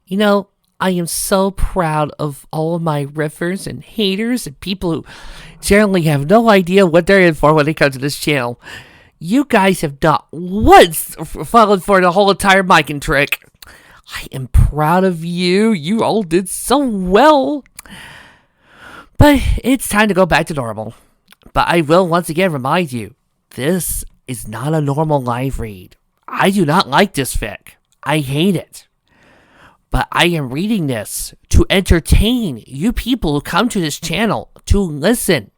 You know, I am so proud of all of my riffers and haters and people who generally have no idea what they're in for when they come to this channel. You guys have not once fallen for the whole entire micing trick. I am proud of you. You all did so well. But it's time to go back to normal. But I will once again remind you, this is not a normal live read. I do not like this fic. I hate it. But I am reading this to entertain you people who come to this channel to listen.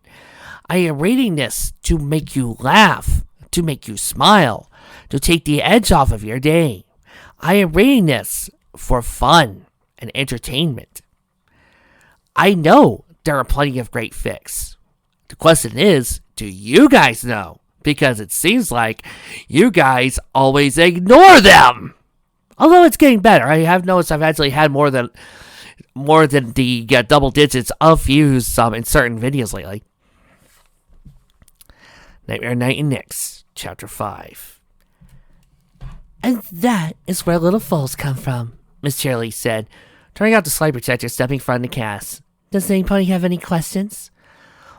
I am reading this to make you laugh, to make you smile, to take the edge off of your day. I am reading this for fun and entertainment. I know there are plenty of great fics. The question is, do you guys know? Because it seems like you guys always ignore them. Although it's getting better. I have noticed I've actually had more than the double digits of views in certain videos lately. Night and Nyx, Chapter 5. And that is where little foals come from, Miss Shirley said, turning out the slide protector stepping in front of the cast. Does anybody have any questions?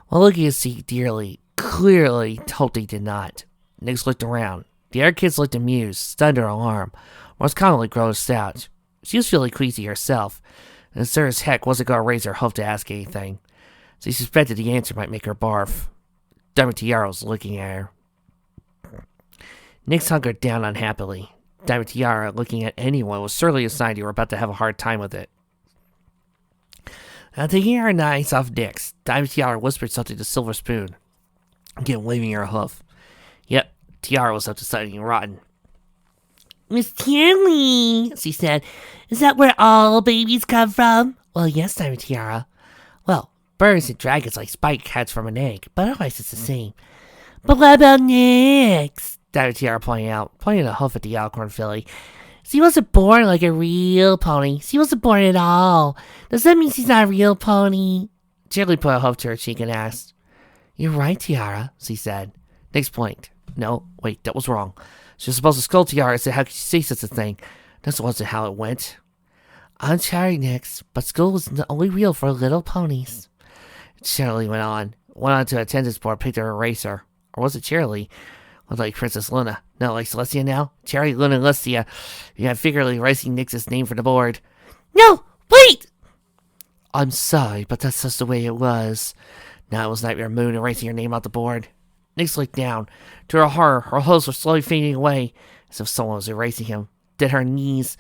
Well, looking at see dearly, clearly Tolty did not. Nyx looked around. The other kids looked amused, stunned or alarmed, or was commonly grossed out. She was feeling queasy herself, and sure as heck wasn't going to raise her hoof to ask anything. She suspected the answer might make her barf. Diamond Tiara was looking at her. Nyx hunkered down unhappily. Diamond Tiara, looking at anyone, was certainly a sign you were about to have a hard time with it. Now, taking her eyes off Nyx, Diamond Tiara whispered something to Silver Spoon, again waving her hoof. Yep, Tiara was up to something rotten. Miss Tierney, she said, is that where all babies come from? Well, yes, Diamond Tiara. Well, birds and dragons like Spike hatch from an egg, but otherwise it's the same. But what about Nyx? Diamond Tiara pointing a hoof at the Alcorn filly. She wasn't born like a real pony. She wasn't born at all. Does that mean she's not a real pony? Shirley put a hoof to her cheek and asked. You're right, Tiara, she said. Nyx blinked. No, wait, that was wrong. She was supposed to scold Tiara and say, how could you say such a thing? That wasn't how it went. I'm sorry, Nyx, but school was only real for little ponies. Shirley went on to attendance board, picked her eraser. Or was it Shirley? Looked like Princess Luna. No, like Celestia now? Cherry, Luna, and Celestia. You have figuratively erasing Nyx's name from the board. No, wait! I'm sorry, but that's just the way it was. Now it was Nightmare Moon erasing her name off the board. Nyx looked down. To her horror, her hopes were slowly fading away, as if someone was erasing him. Did her knees.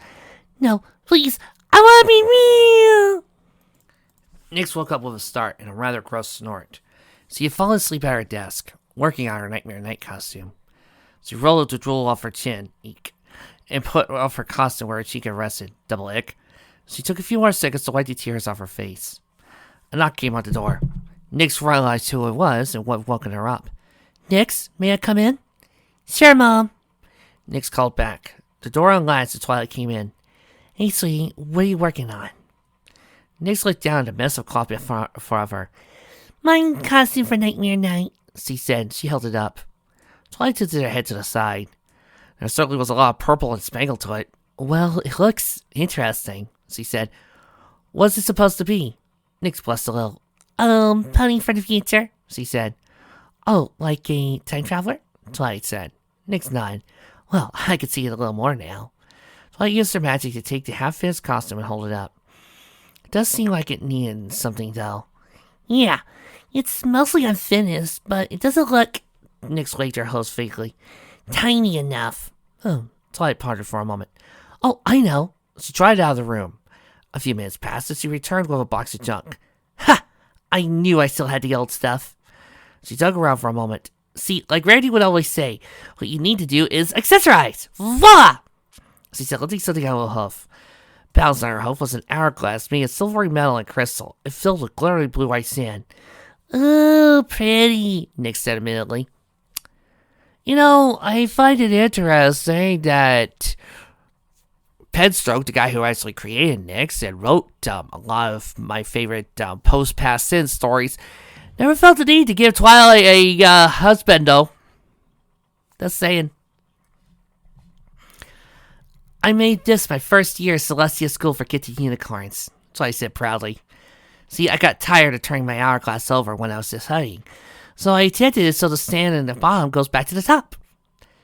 No, please, I want to be real! Nyx woke up with a start and a rather gross snort. She had fallen asleep at her desk, working on her Nightmare Night costume. She rolled the drool off her chin, eek, and put off her costume where her cheek had rested, double ick. She took a few more seconds to wipe the tears off her face. A knock came on the door. Nyx realized who it was and what woken her up. Nyx, may I come in? Sure, Mom. Nyx called back. The door unlatched and Twilight came in. Hey, sweetie, what are you working on? Nyx looked down at a mess of cloth in front of her. My costume for Nightmare Night, she said. She held it up. Twilight tilted her head to the side. There certainly was a lot of purple and spangle to it. Well, it looks interesting, she said. What's it supposed to be? Nyx blushed a little. Pony for the future, she said. Oh, like a time traveler? Twilight said. Nyx nodded. Well, I could see it a little more now. Twilight used her magic to take the half-finished costume and hold it up. It does seem like it needed something, though. Yeah, it's mostly unfinished, but it doesn't look... Nyx waved her hose vaguely. Tiny enough. Oh, Twilight pondered for a moment. Oh, I know. She tried out of the room. A few minutes passed as she returned with a box of junk. Ha! I knew I still had the old stuff. She dug around for a moment. See, like Randy would always say, what you need to do is accessorize. Voila! She said, lifting something out of her hoof. Balanced on her hoof was an hourglass made of silvery metal and crystal. It filled with glittering blue-white sand. Ooh, pretty, Nyx said admittedly. You know, I find it interesting that Penstroke, the guy who actually created Nyx and wrote a lot of my favorite post-past sin stories, never felt the need to give Twilight a husband, though. Just saying. I made this my first year at Celestia School for Gifted Unicorns. So I said proudly. See, I got tired of turning my hourglass over when I was studying, so I tilted it so the sand in the bottom goes back to the top.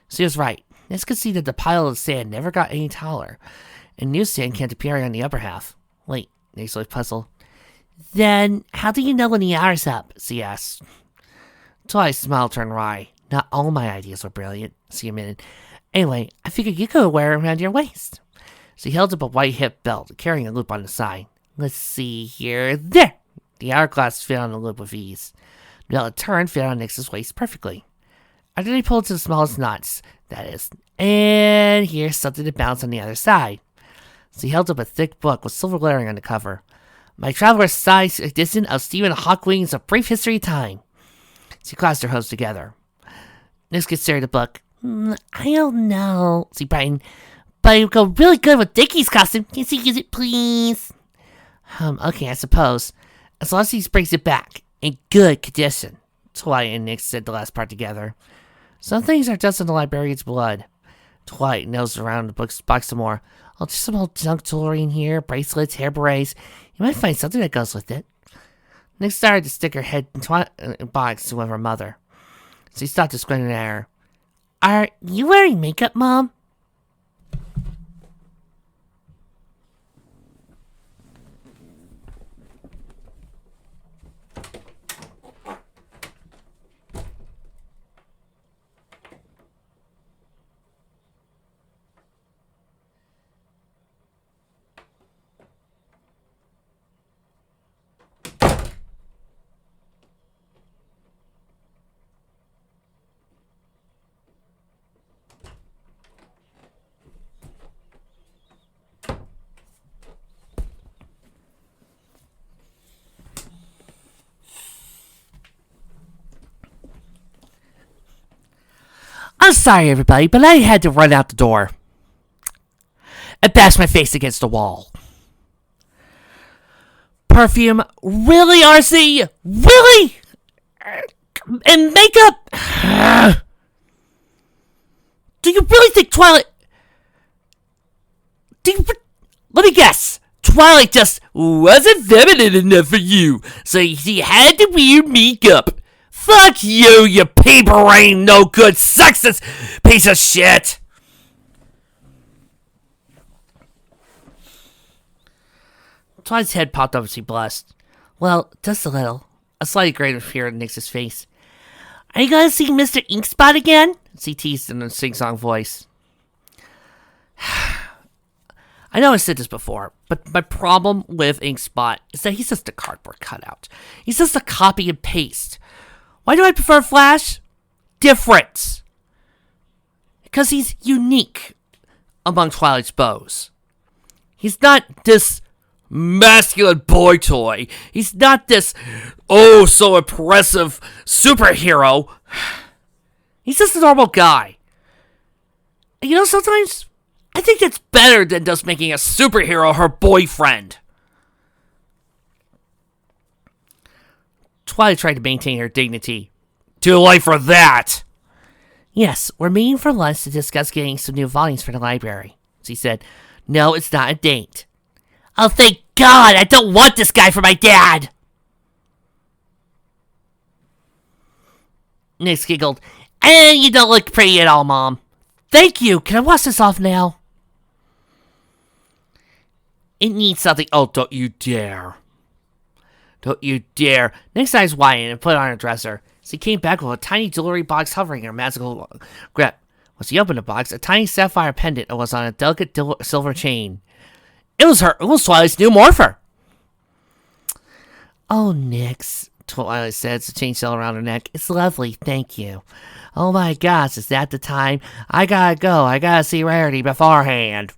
She was right. Nyx could see that the pile of sand never got any taller, and new sand kept appearing on the upper half. Wait, Nyx looked puzzled. Then, how do you know when the hour's up? She asked. Twice smiled turned wry. Not all my ideas were brilliant, she admitted. Anyway, I figured you could wear it around your waist. She held up a white hip belt, carrying a loop on the side. Let's see here. There! The hourglass fit on the loop with ease. The belt turned fit on Nyx's waist perfectly. After they pulled to the smallest knots, that is. And here's something to bounce on the other side. She held up a thick book with silver lettering on the cover. My Traveler's Size Edition of Stephen Hawking's A Brief History of Time. She clasped her hands together. Nyx stared at the book. I don't know, she brightened. But it would go really good with Dickie's costume. Can she use it, please? Okay, I suppose. As long as he brings it back in good condition. Twilight and Nyx said the last part together. Some things are just in the librarian's blood. Twilight nosed around the box some more. Oh, there's some old junk jewelry in here, bracelets, hair berets. You might find something that goes with it. Nyx started to stick her head in the box to her mother. She stopped to squint at her. Are you wearing makeup, Mom? I'm sorry, everybody, but I had to run out the door and bash my face against the wall. Perfume? Really, RC? Really? And makeup? Do you really think Twilight... Let me guess. Twilight just wasn't feminine enough for you, so she had to wear makeup. Fuck you, you paper rain, no good, sexist piece of shit! Twilight's head popped up as she blushed. Well, just a little. A slight grin appeared in Nyx's face. Are you gonna see Mr. Inkspot again? She teased in a sing-song voice. I know I said this before, but my problem with Inkspot is that he's just a cardboard cutout. He's just a copy and paste. Why do I prefer Flash? Different. Because he's unique among Twilight's beaux. He's not this masculine boy toy. He's not this, oh, so impressive superhero. He's just a normal guy. And you know, sometimes I think that's better than just making a superhero her boyfriend. Twilight tried to maintain her dignity. Too late for that! Yes, we're meeting for lunch to discuss getting some new volumes for the library, she said. No, it's not a date. Oh, thank God! I don't want this guy for my dad! Nyx giggled. You don't look pretty at all, Mom. Thank you! Can I wash this off now? It needs something. Oh, don't you dare. Don't you dare. Nyx's eyes widened and put on her dresser. She came back with a tiny jewelry box hovering in her magical grip. When she opened the box, a tiny sapphire pendant was on a delicate silver chain. It was Twilight's new morpher. Oh, Nyx, Twilight said as the chain fell around her neck. It's lovely, thank you. Oh my gosh, is that the time? I gotta go. I gotta see Rarity beforehand.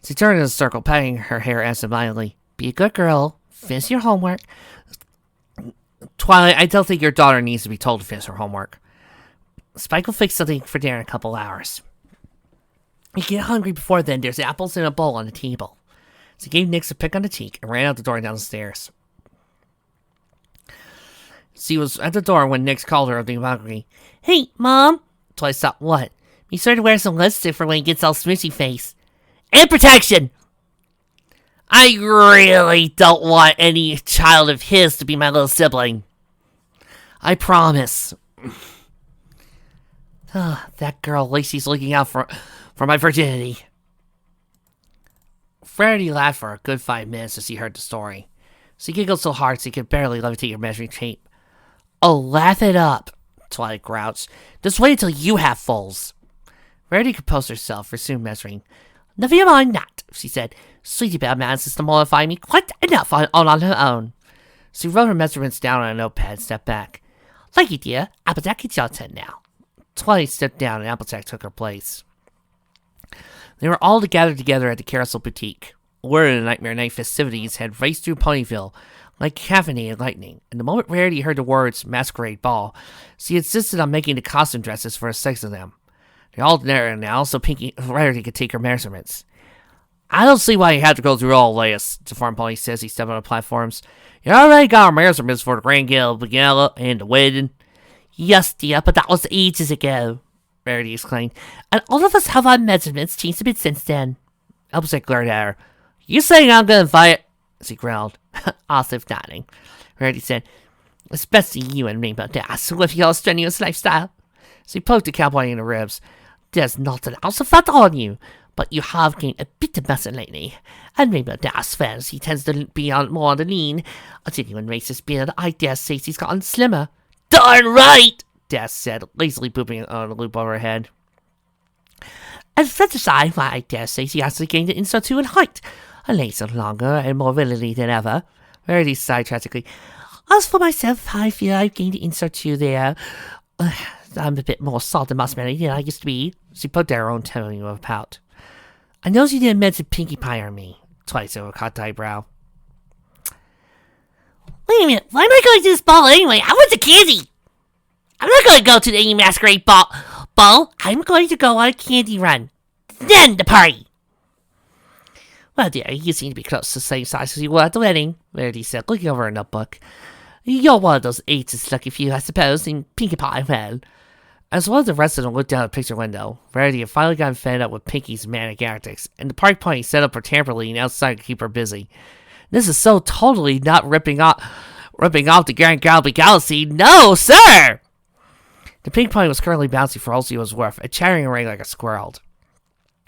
She turned in a circle, patting her hair absentmindedly. Be a good girl. Finish your homework. Twilight, I don't think your daughter needs to be told to finish her homework. Spike will fix something for dinner in a couple hours. If you get hungry before then, there's apples in a bowl on the table. She gave Nyx a pick on the cheek and ran out the door and down the stairs. She was at the door when Nyx called her up the balcony. Hey, Mom! Twilight stopped. What? Be sure to wear some lipstick for when he gets all smushy face. And protection! I really don't want any child of his to be my little sibling. I promise. That girl Lacey's looking out for my virginity. Verity laughed for a good 5 minutes as he heard the story. She giggled so hard she could barely levitate her measuring tape. Oh, laugh it up, Twilight grouched. Just wait until you have foals. Verity composed herself, resumed measuring. Never mind that, she said. Sweetie Belle manages to mollify me quite enough on her own. She wrote her measurements down on a notepad and stepped back. Thank you, dear. Applejack, it's your turn now. Twilight stepped down and Applejack took her place. They were all gathered together at the Carousel Boutique. Word of the Nightmare Night festivities had raced through Ponyville like caffeinated lightning, and the moment Rarity heard the words Masquerade Ball, she insisted on making the costume dresses for the 6 of them. They're all there now, so Rarity could take her measurements. I don't see why you have to go through all this, the farm pony says he stepped on the platforms. You already got our measurements for the Grand Guild Gala and the wedding. Yes, dear, but that was ages ago, Rarity exclaimed. And all of us have our measurements changed a bit since then. Applejack glared at her. You saying I'm gonna fight? She growled. Osif nodding. Rarity said, especially you and Rainbow Dash, with your strenuous lifestyle. She poked the cowboy in the ribs. There's not an ounce of fat on you, but you have gained a bit of muscle lately. And Rainbow Dash fans, he tends to be more on the lean. A genuine racist beard, I dare say he's gotten slimmer. Darn right, Dash said, lazily booping on a loop over her head. And Fluttershy, why, I dare say he actually gained an inch or 2 in height. A later longer and more virility than ever. Rarity sighed tragically. As for myself, I feel I've gained an inch or 2 there. I'm a bit more salt and marshmallow than I used to be. She put down her own tone with a pout. I know you didn't mention Pinkie Pie or me. Twice over a cocked eyebrow. Wait a minute, why am I going to this ball anyway? I want the candy! I'm not going to go to any masquerade ball. I'm going to go on a candy run. Then the party! Well, dear, you seem to be close to the same size as you were at the wedding, Rarity said, looking over her notebook. You're one of those 8's lucky few, I suppose, and Pinkie Pie, well. As one of the rest of them looked down the picture window, Rarity had finally gotten fed up with Pinkie's manic antics, and the park pony set up her trampoline outside to keep her busy. This is so totally not ripping off the Grand Galaxy. No, sir! The pink pony was currently bouncing for all she was worth, and chattering away like a squirrel,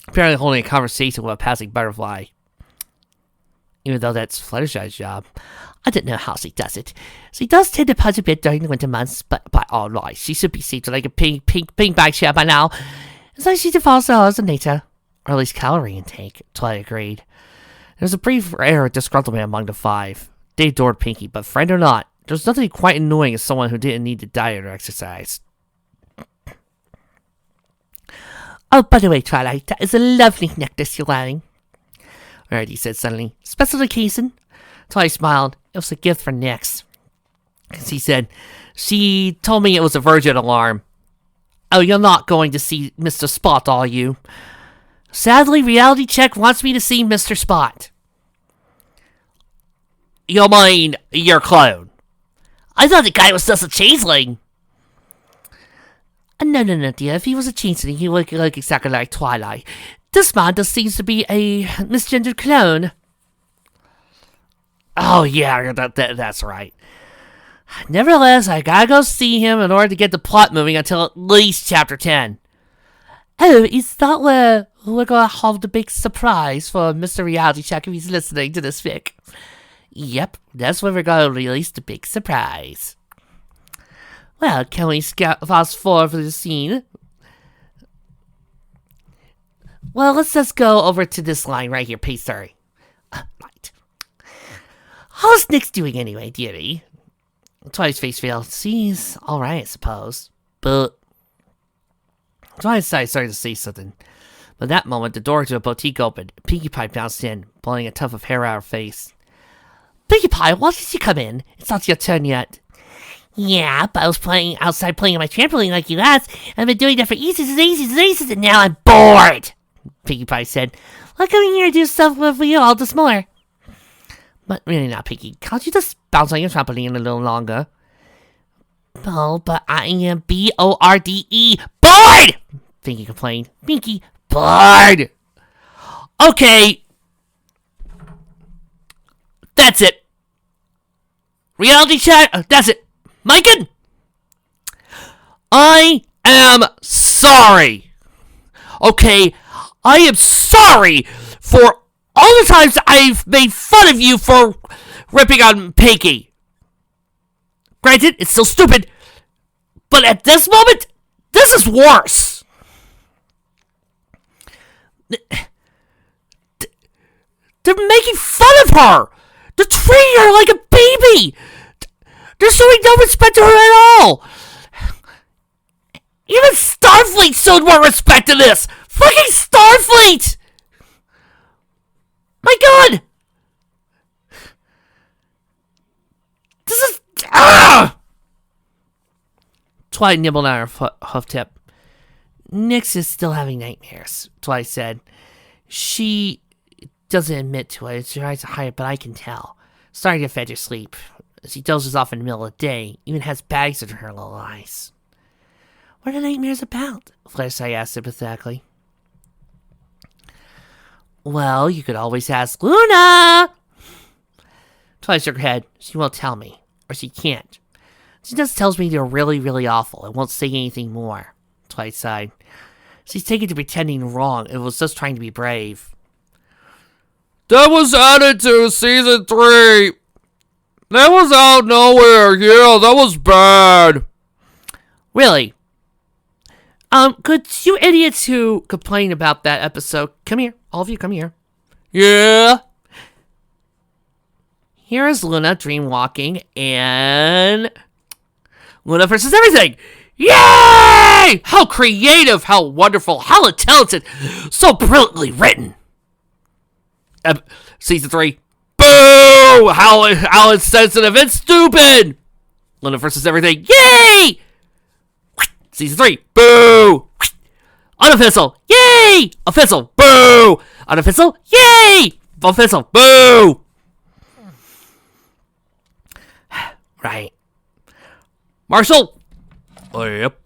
apparently holding a conversation with a passing butterfly. Even though that's Fluttershy's job. I don't know how she does it. She does tend to punch a bit during the winter months, but by all rights, she should be seen to like a pink bag chair by now. It's like she defaults to hers in nature. Or at least calorie intake, Twilight agreed. There was a brief air of disgruntlement among the 5. They adored Pinkie, but friend or not, there was nothing quite annoying as someone who didn't need to diet or exercise. Oh, by the way, Twilight, that is a lovely necklace you're wearing, Rarity said suddenly. Special occasion? Twilight smiled. It was a gift for Nyx. He said, she told me it was a Virgin alarm. Oh, you're not going to see Mr. Spot, are you? Sadly, Reality Check wants me to see Mr. Spot. You mean your clone? I thought the guy was just a changeling. No, dear. If he was a changeling, he would look exactly like Twilight. This man just seems to be a misgendered clone. Oh, yeah, that's right. Nevertheless, I gotta go see him in order to get the plot moving until at least Chapter 10. Oh, is that where we're gonna have the big surprise for Mr. Reality Check if he's listening to this fic? Yep, that's where we're gonna release the big surprise. Well, can we fast forward for the scene? Well, let's just go over to this line right here, page 30. Right. How's Nyx doing anyway, dearie? Twilight's face failed. She's alright, I suppose. But Twilight started to say something. But at that moment, the door to a boutique opened. Pinkie Pie bounced in, pulling a tuft of hair out of her face. Pinkie Pie, why did you come in? It's not your turn yet. Yeah, but I was outside playing on my trampoline like you asked, and I've been doing that for ages, and now I'm bored, Pinkie Pie said. I'll come in here and do stuff with you all this more. But really not, Pinkie. Can't you just bounce on your trampoline a little longer? Oh, but I am B-O-R-D-E. Bored! Pinkie complained. Pinkie, bored! Okay. That's it. Reality chat. That's it. Micah, I am sorry. Okay, I am sorry for all the times I've made fun of you for ripping on Pinky. Granted, it's still stupid, but at this moment, this is worse. They're making fun of her. They're treating her like a baby. They're showing no respect to her at all. Even Starfleet showed more respect to this. Fucking Starfleet! My God! This is... Twilight nibbled on her hoof tip. Nyx is still having nightmares, Twilight said. She doesn't admit to it. She tries to hide it, but I can tell. Starting to affect her sleep. She dozes off in the middle of the day. Even has bags under her little eyes. What are the nightmares about? Fluttershy asked sympathetically. Well, you could always ask Luna! Twilight shook her head. She won't tell me. Or she can't. She just tells me they're really, really awful and won't say anything more. Twilight sighed. She's taken to pretending wrong and was just trying to be brave. That was added to season 3. That was out of nowhere. Yeah, that was bad. Really? Could you idiots who complain about that episode come here? All of you, come here. Yeah. Here is Luna dreamwalking and Luna versus everything. Yay! How creative, how wonderful, how talented, so brilliantly written. Season 3. Boo! How insensitive and stupid. Luna versus everything. Yay! Season 3. Boo! Unofficial. Yay! Official. Boo! Unofficial. Yay! Official. Boo! Right. Marshall! Oh, yep.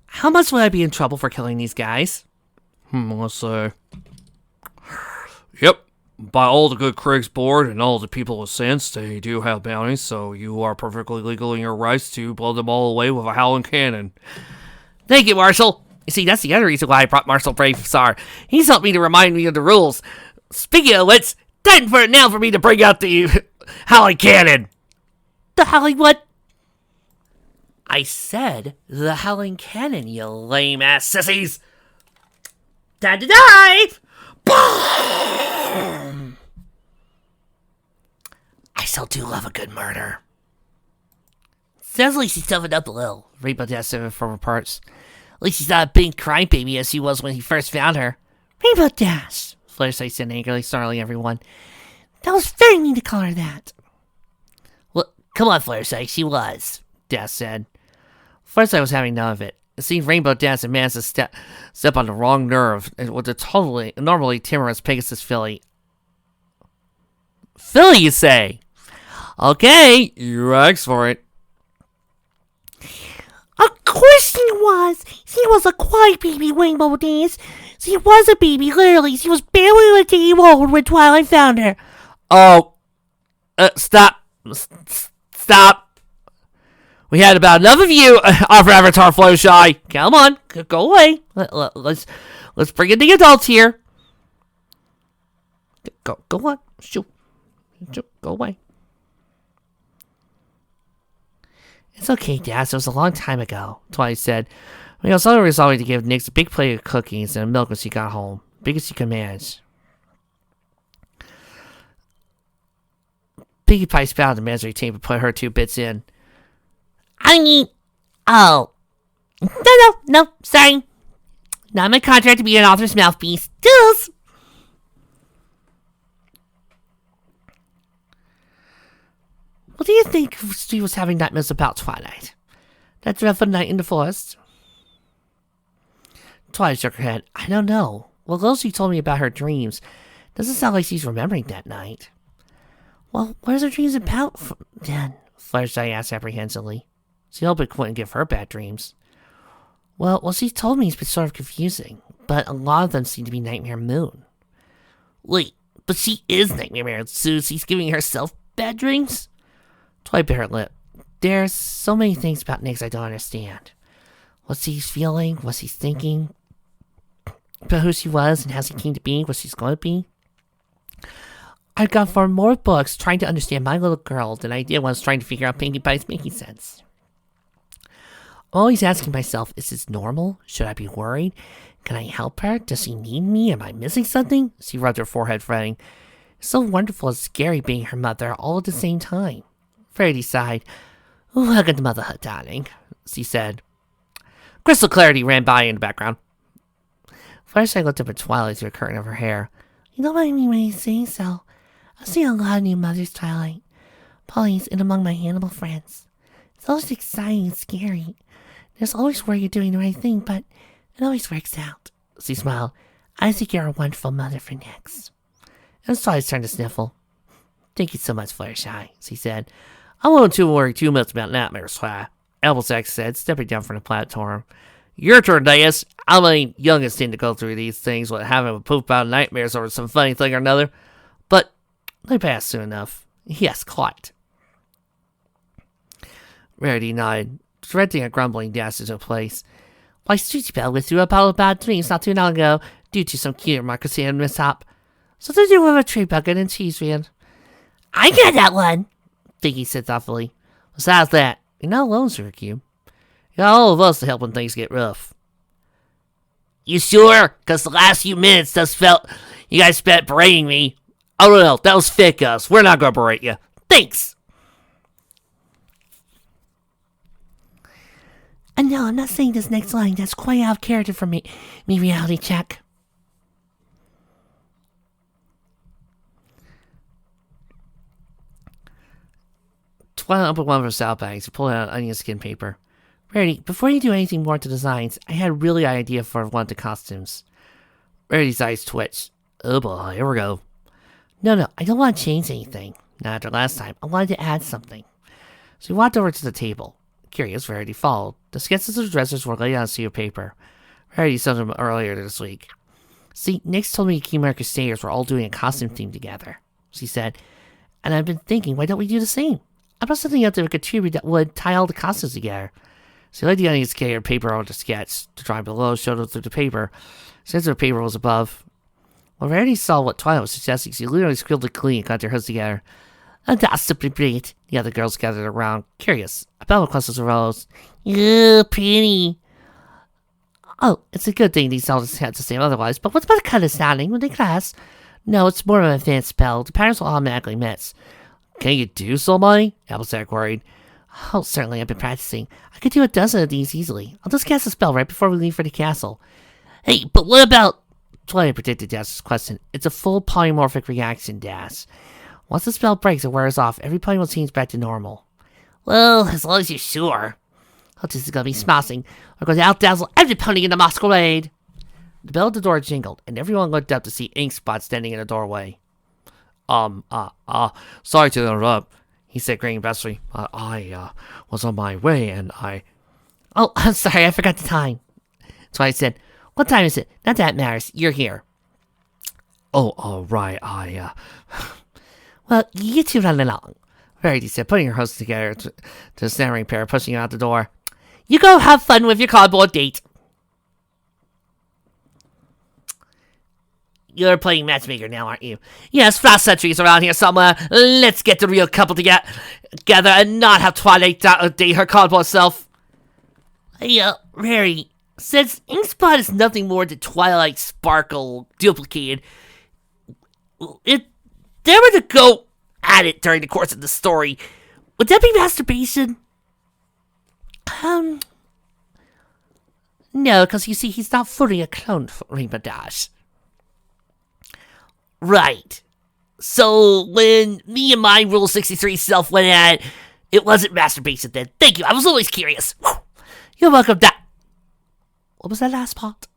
How much would I be in trouble for killing these guys? Let's say. Yep. By all the good Craig's board and all the people with sense, they do have bounties, so you are perfectly legal in your rights to blow them all away with a howling cannon. Thank you, Marshall. You see, that's the other reason why I brought Marshall Bravestar. He's helped me to remind me of the rules. Speaking of which, time for it now for me to bring out the howling cannon. The howling what? I said the howling cannon, you lame-ass sissies. Time to dive! Boom! I still do love a good murder. Sounds like she's toughened up a little, Rainbow Dash said from her parts. At least she's not a big crying baby as she was when he first found her. Rainbow Dash, Fluttershy said angrily, startling everyone. That was very mean to call her that. Well, come on, Fluttershy, she was, Dash said. Fluttershy was having none of it. It seemed Rainbow Dash had managed to step on the wrong nerve with the normally timorous Pegasus filly. Filly, you say? Okay, you asked for it. Of course she was. She was a quiet baby, Rainbow Dash. She was a baby, literally. She was barely a day old when Twilight found her. Oh, stop. Stop. We had about enough of you, our Avatar Fluttershy. Come on, go away. Let's bring in the adults here. Go on. Shoot. Go away. It's okay, Dash. It was a long time ago, Twilight said. We also resolved to give Nyx a big plate of cookies and milk when she got home. Biggest she could manage. Pinkie Pie spouted the measuring tape and put her 2 bits in. Oh. No, sorry. Not my contract to be an author's mouthpiece. Toodles! What do you think she was having nightmares about, Twilight? That dreadful night in the forest? Twilight shook her head. I don't know. Well, those she told me about her dreams. Doesn't sound like she's remembering that night. Well, what is her dreams about, then? Fluttershy asked apprehensively. She hoped it wouldn't give her bad dreams. Well, what she told me has been sort of confusing. but a lot of them seem to be Nightmare Moon. Wait, but she is Nightmare Moon, so she's giving herself bad dreams? Twilight bit her lip. There's so many things about Nyx I don't understand. What she's feeling, what she's thinking, about who she was and how she came to be, what she's going to be. I've gone for more books trying to understand my little girl than I did when I was trying to figure out Pinkie Pie's making sense. I'm always asking myself, is this normal? Should I be worried? Can I help her? Does she need me? Am I missing something? She rubbed her forehead, fretting. It's so wonderful and scary being her mother all at the same time. Verity sighed. Welcome to motherhood, darling, she said. Crystal clarity ran by in the background. Fluttershy looked up at Twilight through a curtain of her hair. You don't mind me when you say so. I've seen a lot of new mothers, Twilight. Polly's in among my animal friends. It's always exciting and scary. There's always worry you're doing the right thing, but it always works out. She smiled. I think you're a wonderful mother for Nyx. And Twilight's turned to sniffle. Thank you so much, Fluttershy, she said. I won't worry too much about nightmares, Applejack said, stepping down from the platform. Your turn, Deus. I mean, youngest tend to go through these things with having a poop out nightmares over some funny thing or another. But they pass soon enough. Yes, quite. Rarity nodded, directing a grumbling dash into place. Why, Susie Bell went through a bottle of bad dreams not too long ago, due to some cute democracy and mishap. So to do with a tree bucket and cheese fan. I got that one, Pinkie said thoughtfully. Besides that, you're not alone, Sir Cube. You got all of us to help when things get rough. You sure? Because the last few minutes just felt you guys spent berating me. Oh no, that was fake us. We're not going to berate you. Thanks. No, I'm not saying this next line. That's quite out of character for me reality check. Twilight opened one of her saddle bags and pulled out onion skin paper. Rarity, before you do anything more to designs, I had a really idea for one of the costumes. Rarity's eyes twitched. Oh boy, here we go. No, I don't want to change anything. Not after last time. I wanted to add something. So we walked over to the table. Curious, Rarity followed. The sketches of the dressers were laid on a sheet of paper. Rarity sent them earlier this week. See, Nyx told me Key America Stayers were all doing a costume theme together, she said. And I've been thinking, why don't we do the same? I brought something out that would contribute that would tie all the costumes together. She laid the onion skin paper on the sketch. The drawing below showed her through the paper. Since the paper was above. When Rarity saw what Twilight was suggesting, she literally scribbled it clean and got their hoods together. And that's simply great. The other girls gathered around, curious. Bella questions arose. Ew, pretty. Oh, it's a good thing these elders had to say otherwise, but what's about the color sounding when they class? No, it's more of an advanced spell. The patterns will automatically miss. Can you do so, Money? Applejack worried. Oh, certainly, I've been practicing. I could do a dozen of these easily. I'll just cast a spell right before we leave for the castle. Hey, but what about... Twilight predicted Dash's question. It's a full polymorphic reaction, Dash. Once the spell breaks and wears off, every pony will change back to normal. Well, as long as you're sure. Oh, this is gonna be smashing. We're going to outdazzle every pony in the masquerade. The bell at the door jingled, and everyone looked up to see Ink Spot standing in the doorway. Sorry to interrupt, he said, grinning bashfully. I was on my way, and I... Oh, I'm sorry, I forgot the time. Twilight said, what time is it? Not that matters, you're here. Oh, right, Well, you two run along, Verity said, putting her hooves together to the stammering pair, pushing her out the door. You go have fun with your cardboard date. You're playing matchmaker now, aren't you? Yes, Frost Sentry's around here somewhere. Let's get the real couple together and not have Twilight date her cardboard self. Hey, Rarity, since Inkspot is nothing more than Twilight Sparkle duplicated, if they were to go at it during the course of the story, would that be masturbation? No, because you see, he's not fully a clone for Rainbow Dash. Right. So, when me and my Rule 63 self went at it, it wasn't masturbation then. Thank you, I was always curious. You're welcome, What was that last part?